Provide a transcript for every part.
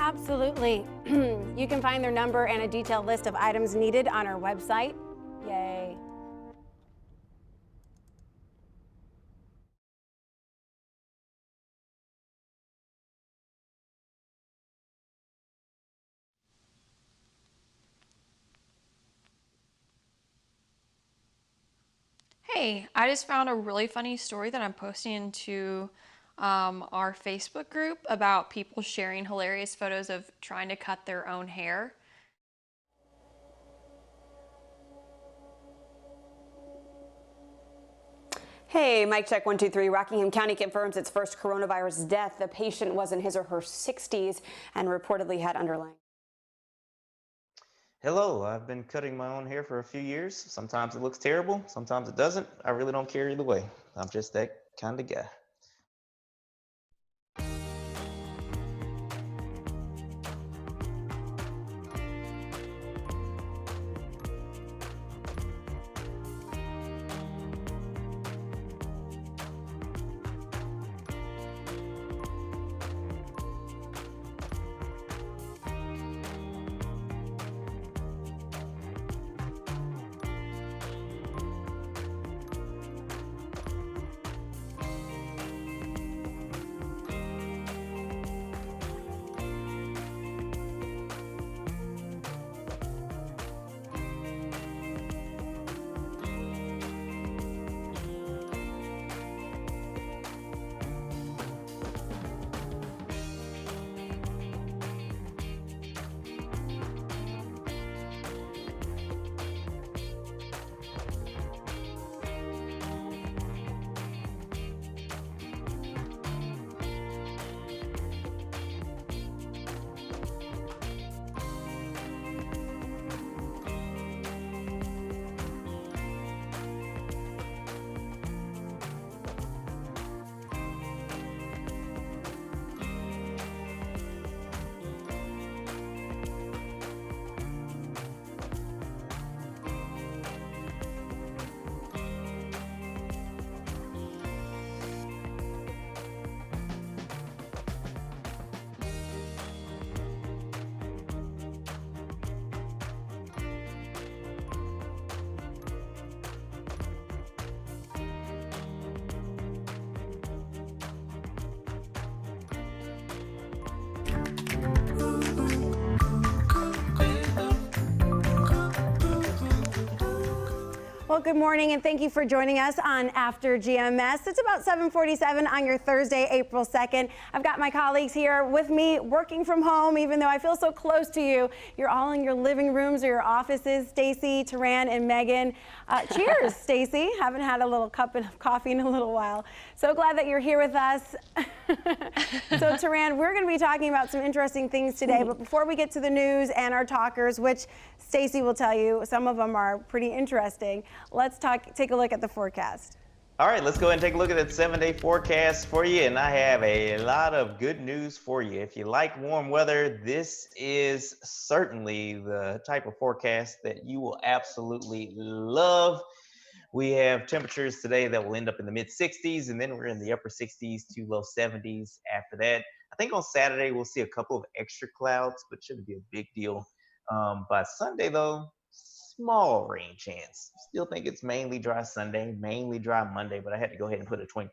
Absolutely. You can find their number and a detailed list of items needed on our website. Yay. Hey, I just found a really funny story that I'm posting to our Facebook group about people sharing hilarious photos of trying to cut their own hair. Hey, mic check 1, 2, 3. Rockingham County confirms its first coronavirus death. The patient was in his or her 60s and reportedly had underlying. Hello, I've been cutting my own hair for a few years. Sometimes it looks terrible, sometimes it doesn't. I really don't care either way. I'm just that kind of guy. Well, good morning and thank you for joining us on After GMS. It's about 7:47 on your Thursday, April 2nd. I've got my colleagues here with me working from home, even though I feel so close to you. You're all in your living rooms or your offices. Stacy, Taran, and Megan. Cheers, Stacy. Haven't had a little cup of coffee in a little while. So glad that you're here with us. So Taran, we're going to be talking about some interesting things today, but before we get to the news and our talkers, which Stacy will tell you, some of them are pretty interesting, let's take a look at the forecast. All right, let's go ahead and take a look at that 7-day forecast for you, and I have a lot of good news for you. If you like warm weather, this is certainly the type of forecast that you will absolutely love. We have temperatures today that will end up in the mid 60s, and then we're in the upper 60s to low 70s after that. I think on Saturday we'll see a couple of extra clouds, but shouldn't be a big deal. By Sunday, though, small rain chance. Still think it's mainly dry Sunday, mainly dry Monday, but I had to go ahead and put a 20%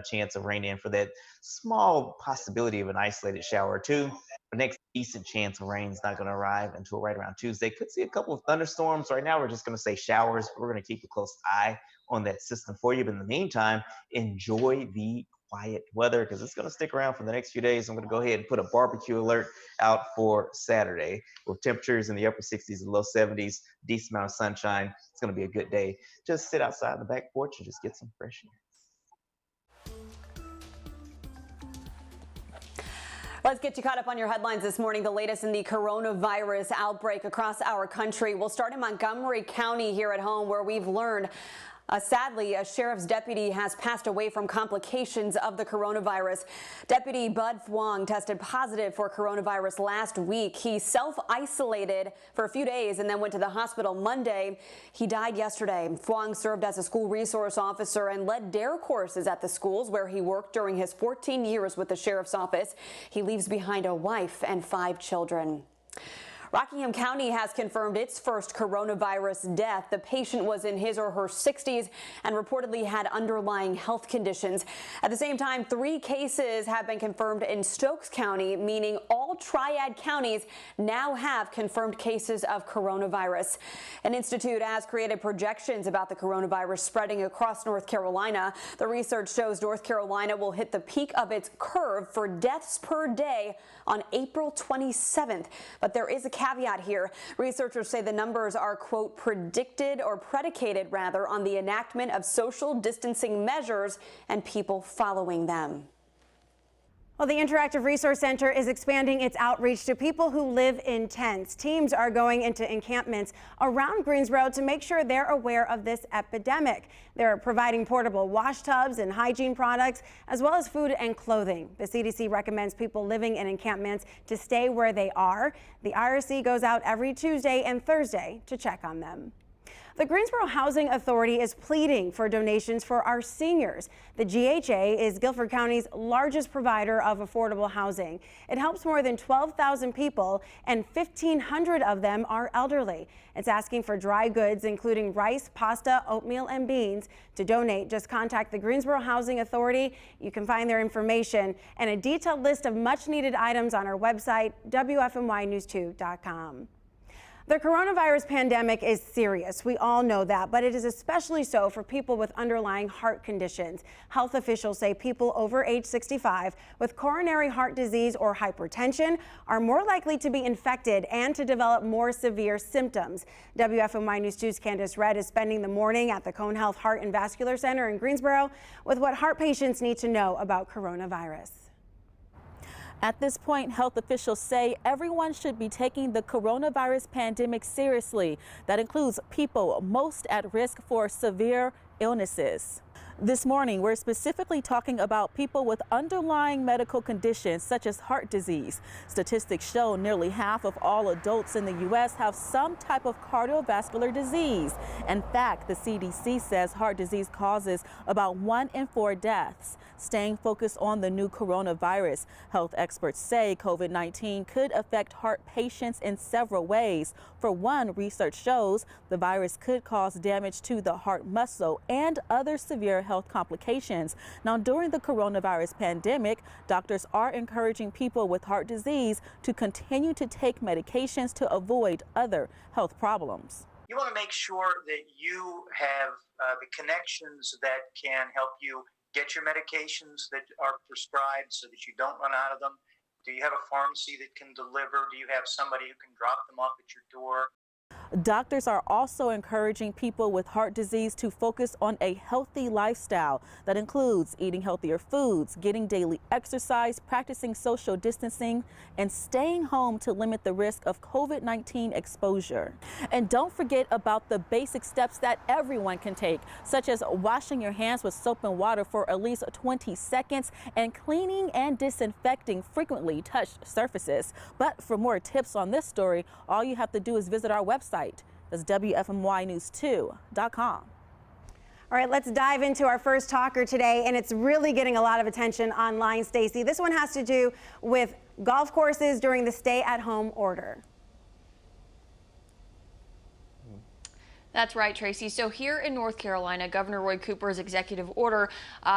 chance of rain in for that small possibility of an isolated shower or two. The next decent chance of rain is not going to arrive until right around Tuesday. Could see a couple of thunderstorms. Right now, we're just going to say showers. We're going to keep a close eye on that system for you. But in the meantime, enjoy the quiet weather because it's going to stick around for the next few days. I'm going to go ahead and put a barbecue alert out for Saturday with temperatures in the upper 60s and low 70s, decent amount of sunshine. It's going to be a good day. Just sit outside the back porch and just get some fresh air. Let's get you caught up on your headlines this morning. The latest in the coronavirus outbreak across our country. We'll start in Montgomery County here at home, where we've learned Sadly, a sheriff's deputy has passed away from complications of the coronavirus. Deputy Bud Phuong tested positive for coronavirus last week. He self-isolated for a few days and then went to the hospital Monday. He died yesterday. Phuong served as a school resource officer and led DARE courses at the schools where he worked during his 14 years with the sheriff's office. He leaves behind a wife and 5 children. Rockingham County has confirmed its first coronavirus death. The patient was in his or her 60s and reportedly had underlying health conditions. At the same time, 3 cases have been confirmed in Stokes County, meaning all Triad counties now have confirmed cases of coronavirus. An institute has created projections about the coronavirus spreading across North Carolina. The research shows North Carolina will hit the peak of its curve for deaths per day on April 27th. But there is a caveat here. Researchers say the numbers are, quote, predicated rather on the enactment of social distancing measures and people following them. Well, the Interactive Resource Center is expanding its outreach to people who live in tents. Teams are going into encampments around Greensboro to make sure they're aware of this epidemic. They're providing portable wash tubs and hygiene products, as well as food and clothing. The CDC recommends people living in encampments to stay where they are. The IRC goes out every Tuesday and Thursday to check on them. The Greensboro Housing Authority is pleading for donations for our seniors. The GHA is Guilford County's largest provider of affordable housing. It helps more than 12,000 people, and 1,500 of them are elderly. It's asking for dry goods, including rice, pasta, oatmeal, and beans. To donate, just contact the Greensboro Housing Authority. You can find their information and a detailed list of much-needed items on our website, WFMYnews2.com. The coronavirus pandemic is serious. We all know that, but it is especially so for people with underlying heart conditions. Health officials say people over age 65 with coronary heart disease or hypertension are more likely to be infected and to develop more severe symptoms. WFMY News 2's Candace Redd is spending the morning at the Cone Health Heart and Vascular Center in Greensboro with what heart patients need to know about coronavirus. At this point, health officials say everyone should be taking the coronavirus pandemic seriously. That includes people most at risk for severe illnesses. This morning, we're specifically talking about people with underlying medical conditions such as heart disease. Statistics show nearly half of all adults in the U.S. have some type of cardiovascular disease. In fact, the CDC says heart disease causes about 1 in 4 deaths. Staying focused on the new coronavirus, health experts say COVID-19 could affect heart patients in several ways. For one, research shows the virus could cause damage to the heart muscle and other severe health complications. Now, during the coronavirus pandemic, doctors are encouraging people with heart disease to continue to take medications to avoid other health problems. You want to make sure that you have the connections that can help you get your medications that are prescribed so that you don't run out of them. Do you have a pharmacy that can deliver? Do you have somebody who can drop them off at your door? Doctors are also encouraging people with heart disease to focus on a healthy lifestyle that includes eating healthier foods, getting daily exercise, practicing social distancing, and staying home to limit the risk of COVID-19 exposure. And don't forget about the basic steps that everyone can take, such as washing your hands with soap and water for at least 20 seconds and cleaning and disinfecting frequently touched surfaces. But for more tips on this story, all you have to do is visit our website. That's WFMYnews2.com. All right, let's dive into our first talker today, and it's really getting a lot of attention online, Stacy. This one has to do with golf courses during the stay-at-home order. That's right, Tracy. So here in North Carolina, Governor Roy Cooper's executive order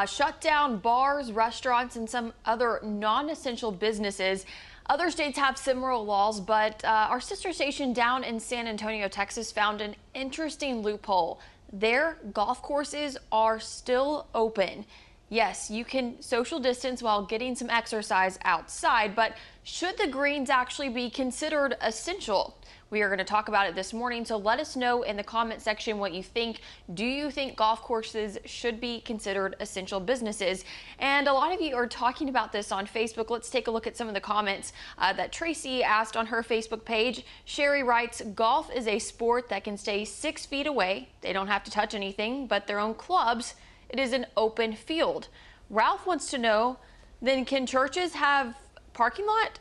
shut down bars, restaurants, and some other non-essential businesses. Other states have similar laws, but our sister station down in San Antonio, Texas, found an interesting loophole. Their golf courses are still open. Yes, you can social distance while getting some exercise outside, but should the greens actually be considered essential? We are going to talk about it this morning, so let us know in the comment section what you think. Do you think golf courses should be considered essential businesses? And a lot of you are talking about this on Facebook. Let's take a look at some of the comments that Tracy asked on her Facebook page. Sherry writes, golf is a sport that can stay 6 feet away. They don't have to touch anything but their own clubs. It is an open field. Ralph wants to know, then can churches have parking lot?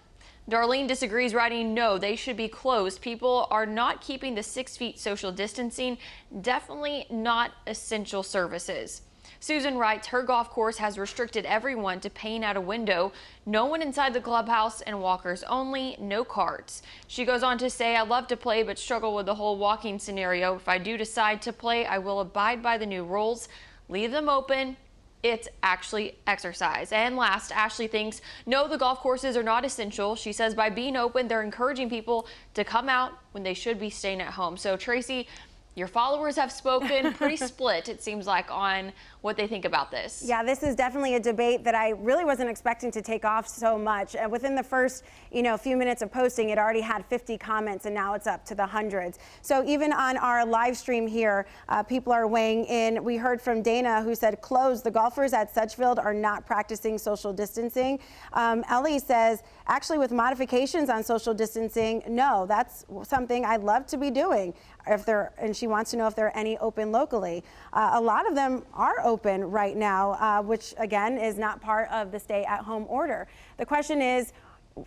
Darlene disagrees, writing, no, they should be closed. People are not keeping the 6 feet social distancing. Definitely not essential services. Susan writes, her golf course has restricted everyone to paying out a window. No one inside the clubhouse and walkers only, no carts. She goes on to say, I love to play but struggle with the whole walking scenario. If I do decide to play, I will abide by the new rules. Leave them open. It's actually exercise. And last, Ashley thinks, no, the golf courses are not essential. She says by being open, they're encouraging people to come out when they should be staying at home. So Tracy, your followers have spoken, pretty split, it seems like, on what they think about this. Yeah, this is definitely a debate that I really wasn't expecting to take off so much. And within the first, few minutes of posting, it already had 50 comments, and now it's up to the hundreds. So even on our live stream here, people are weighing in. We heard from Dana, who said, closed. The golfers at Sedgefield are not practicing social distancing. Ellie says, actually, with modifications on social distancing, no, that's something I'd love to be doing. And she wants to know if there are any open locally. A lot of them are open right now, which again is not part of the stay-at-home order. The question is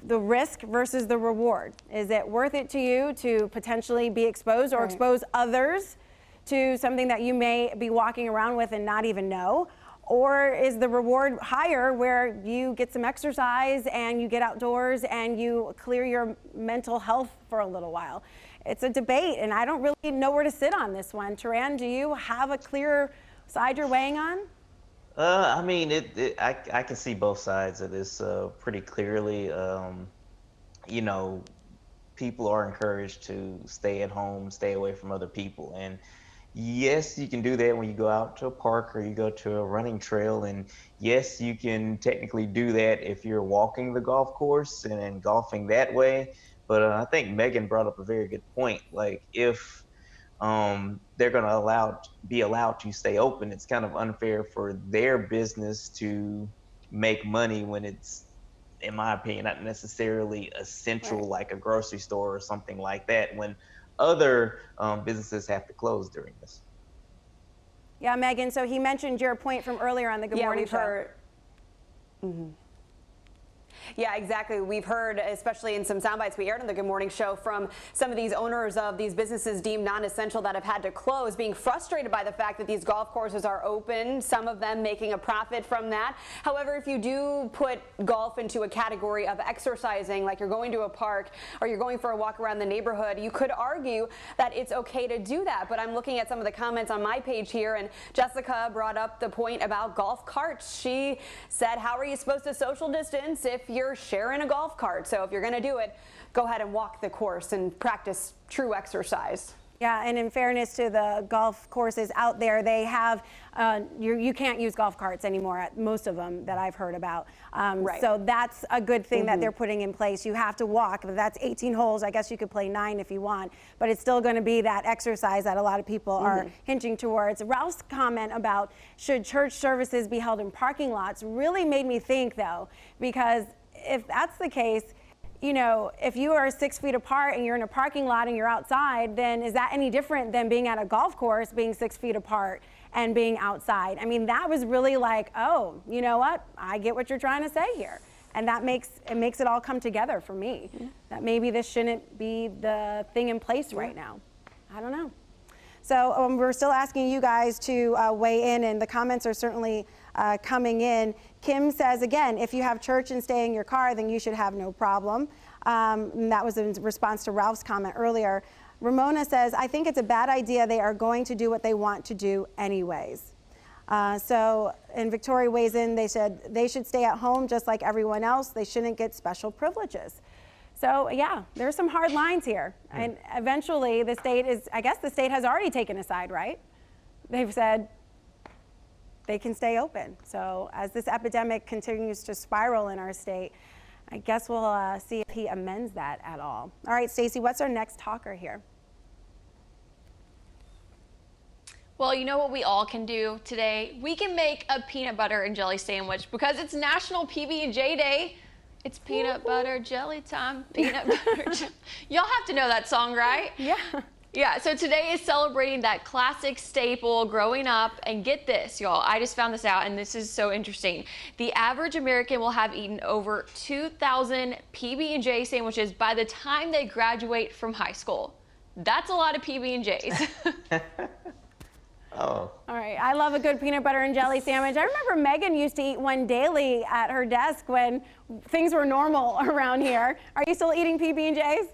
the risk versus the reward. Is it worth it to you to potentially be exposed or expose others to something that you may be walking around with and not even know? Or is the reward higher where you get some exercise and you get outdoors and you clear your mental health for a little while? It's a debate, and I don't really know where to sit on this one. Taran, do you have a clear side you're weighing on? I mean, I can see both sides of this pretty clearly. People are encouraged to stay at home, stay away from other people. And yes, you can do that when you go out to a park or you go to a running trail. And yes, you can technically do that if you're walking the golf course and golfing that way. But I think Megan brought up a very good point. Like, if they're going to be allowed to stay open, it's kind of unfair for their business to make money when it's, in my opinion, not necessarily essential, like a grocery store or something like that, when other businesses have to close during this. Yeah, Megan, so he mentioned your point from earlier on the Good Morning Show. Yeah, exactly. We've heard, especially in some sound bites we aired on the Good Morning Show, from some of these owners of these businesses deemed non-essential that have had to close, being frustrated by the fact that these golf courses are open, some of them making a profit from that. However, if you do put golf into a category of exercising, like you're going to a park or you're going for a walk around the neighborhood, you could argue that it's okay to do that. But I'm looking at some of the comments on my page here, and Jessica brought up the point about golf carts. She said, how are you supposed to social distance if you're sharing a golf cart? So if you're going to do it, go ahead and walk the course and practice true exercise. Yeah, and in fairness to the golf courses out there, they have, you can't use golf carts anymore at most of them that I've heard about. So that's a good thing that they're putting in place. You have to walk, but that's 18 holes. I guess you could play 9 if you want, but it's still going to be that exercise that a lot of people are hinging towards. Ralph's comment about should church services be held in parking lots really made me think, though, because if that's the case, if you are 6 feet apart and you're in a parking lot and you're outside, then is that any different than being at a golf course, being 6 feet apart and being outside? I mean, that was really like, oh, you know what? I get what you're trying to say here. And that makes it all come together for me. That maybe this shouldn't be the thing in place right now. I don't know. So we're still asking you guys to weigh in, and the comments are certainly coming in. Kim says, again, if you have church and stay in your car, then you should have no problem. And that was in response to Ralph's comment earlier. Ramona says, I think it's a bad idea. They are going to do what they want to do anyways. And Victoria weighs in. They said they should stay at home just like everyone else. They shouldn't get special privileges. So yeah, there's some hard lines here. And eventually the state has already taken a side, right? They've said they can stay open. So as this epidemic continues to spiral in our state, I guess we'll see if he amends that at all. All right, Stacey, what's our next talker here? Well, you know what we all can do today? We can make a peanut butter and jelly sandwich because it's National PB&J Day. It's peanut butter jelly time. Peanut butter jelly. Y'all have to know that song, right? Yeah. Yeah, so today is celebrating that classic staple growing up. And get this, y'all, I just found this out and this is so interesting. The average American will have eaten over 2,000 PB&J sandwiches by the time they graduate from high school. That's a lot of PB&Js. Oh. All right, I love a good peanut butter and jelly sandwich. I remember Megan used to eat one daily at her desk when things were normal around here. Are you still eating PB&Js?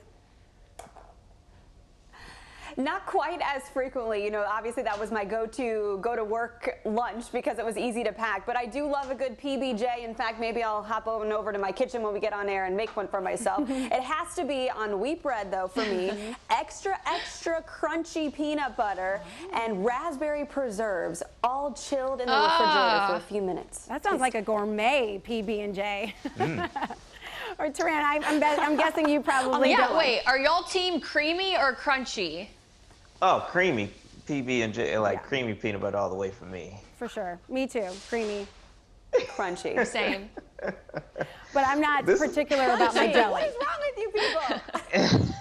Not quite as frequently. You know, obviously that was my go to work lunch because it was easy to pack. But I do love a good PB&J. In fact, maybe I'll hop over to my kitchen when we get on air and make one for myself. It has to be on wheat bread, though, for me. Extra crunchy peanut butter and raspberry preserves, all chilled in the refrigerator for a few minutes. That sounds like a gourmet PB&J. Or Taran, I'm guessing you probably don't. Wait, are y'all team creamy or crunchy? Oh, creamy PB&J, like creamy peanut butter all the way for me. For sure. Me too. Creamy. Crunchy. Same. But I'm not particular about my jelly. What is wrong with you people?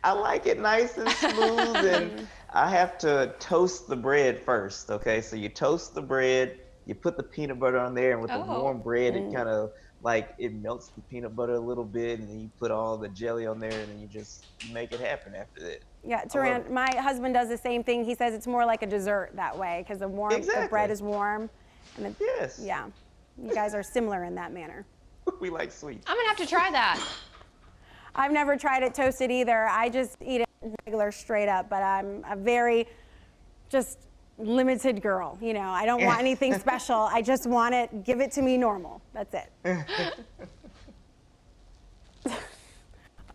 I like it nice and smooth, and I have to toast the bread first, okay? So you toast the bread, you put the peanut butter on there, and with the warm bread, it kind of like it melts the peanut butter a little bit, and then you put all the jelly on there, and then you just make it happen after that. Yeah, Taran, my husband does the same thing. He says it's more like a dessert that way because the bread is warm. And Yes. Yeah, you guys are similar in that manner. We like sweet. I'm gonna have to try that. I've never tried it toasted either. I just eat it regular straight up, but I'm a very just limited girl. You know, I don't want anything special. I just want it, give it to me normal. That's it.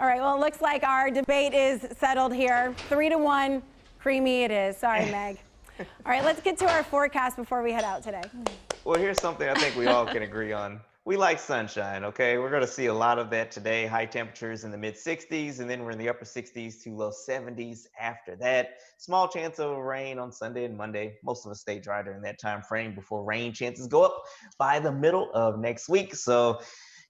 All right, well, it looks like our debate is settled here. 3-1, creamy it is. Sorry, Meg. All right, let's get to our forecast before we head out today. Well, here's something I think we all can agree on. We like sunshine, okay? We're going to see a lot of that today. High temperatures in the mid 60s, and then we're in the upper 60s to low 70s after that. Small chance of rain on Sunday and Monday. Most of us stay dry during that time frame before rain chances go up by the middle of next week. So,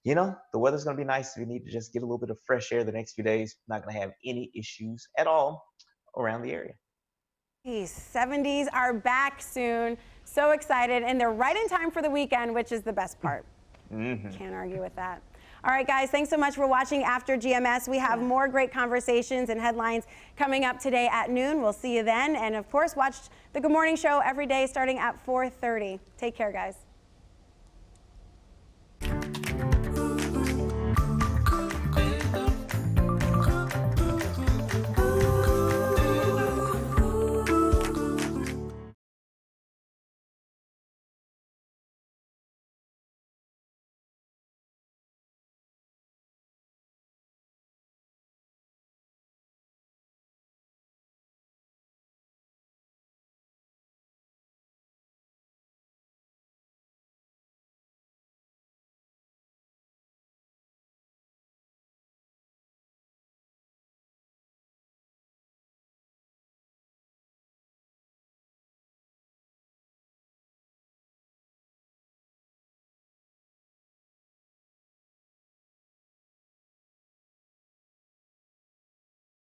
you know, the weather's going to be nice. We need to just get a little bit of fresh air the next few days. Not going to have any issues at all around the area. These 70s are back soon. So excited, and they're right in time for the weekend, which is the best part. Can't argue with that. All right, guys, thanks so much for watching After GMS. We have more great conversations and headlines coming up today at noon. We'll see you then. And, of course, watch the Good Morning Show every day starting at 4:30. Take care, guys.